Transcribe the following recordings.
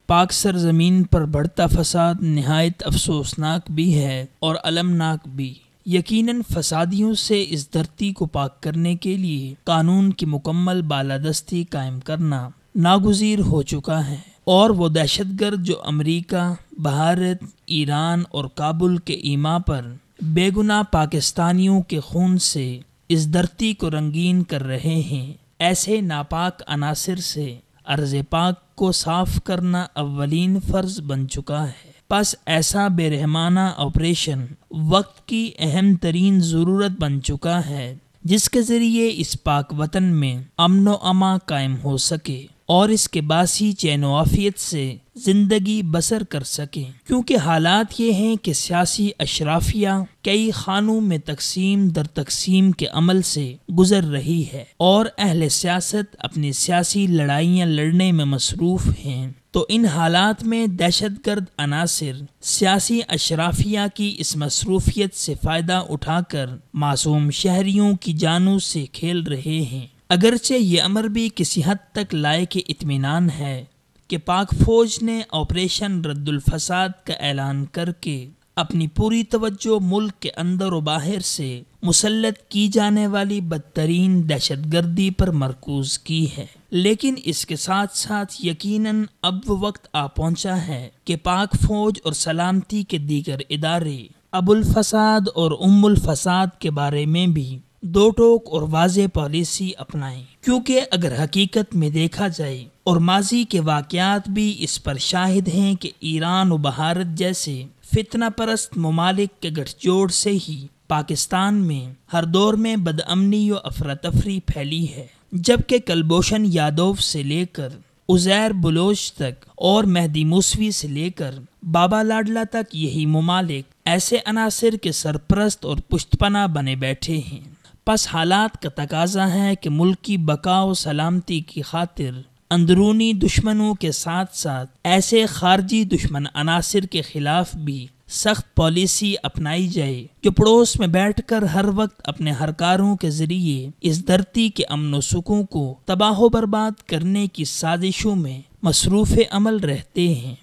پاک سرزمین پر بڑھتا فساد نہایت افسوسناک بھی ہے اور المناک بھی۔ یقیناً فسادیوں سے اس دھرتی کو پاک کرنے کے لیے قانون کی مکمل بالادستی قائم کرنا ناگزیر ہو چکا ہے، اور وہ دہشت گرد جو امریکہ، بھارت، ایران اور کابل کے ایما پر بے گناہ پاکستانیوں کے خون سے اس دھرتی کو رنگین کر رہے ہیں، ایسے ناپاک عناصر سے ارض پاک کو صاف کرنا اولین فرض بن چکا ہے۔ پس ایسا بے رحمانہ آپریشن وقت کی اہم ترین ضرورت بن چکا ہے جس کے ذریعے اس پاک وطن میں امن و امان قائم ہو سکے اور اس کے باسی چین و عافیت سے زندگی بسر کر سکیں، کیونکہ حالات یہ ہیں کہ سیاسی اشرافیہ کئی خانوں میں تقسیم در تقسیم کے عمل سے گزر رہی ہے اور اہل سیاست اپنی سیاسی لڑائیاں لڑنے میں مصروف ہیں، تو ان حالات میں دہشت گرد عناصر سیاسی اشرافیہ کی اس مصروفیت سے فائدہ اٹھا کر معصوم شہریوں کی جانوں سے کھیل رہے ہیں۔ اگرچہ یہ امر بھی کسی حد تک لائق اطمینان ہے کہ پاک فوج نے آپریشن رد الفساد کا اعلان کر کے اپنی پوری توجہ ملک کے اندر و باہر سے مسلط کی جانے والی بدترین دہشت گردی پر مرکوز کی ہے، لیکن اس کے ساتھ ساتھ یقیناً اب وہ وقت آ پہنچا ہے کہ پاک فوج اور سلامتی کے دیگر ادارے ابو الفساد اور ام الفساد کے بارے میں بھی دو ٹوک اور واضح پالیسی اپنائیں، کیونکہ اگر حقیقت میں دیکھا جائے اور ماضی کے واقعات بھی اس پر شاہد ہیں کہ ایران و بھارت جیسے فتنہ پرست ممالک کے گٹھ جوڑ سے ہی پاکستان میں ہر دور میں بدامنی و افراتفری پھیلی ہے، جبکہ کلبھوشن یادو سے لے کر عزیر بلوچ تک اور مہدی موسوی سے لے کر بابا لاڈلا تک یہی ممالک ایسے عناصر کے سرپرست اور پشت پناہ بنے بیٹھے ہیں۔ پس حالات کا تقاضا ہے کہ ملک کی بقا و سلامتی کی خاطر اندرونی دشمنوں کے ساتھ ساتھ ایسے خارجی دشمن عناصر کے خلاف بھی سخت پالیسی اپنائی جائے جو پڑوس میں بیٹھ کر ہر وقت اپنے ہرکاروں کے ذریعے اس دھرتی کے امن و سکون کو تباہ و برباد کرنے کی سازشوں میں مصروف عمل رہتے ہیں۔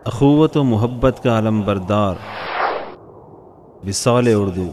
اخوت و محبت کا علم بردار وصال اردو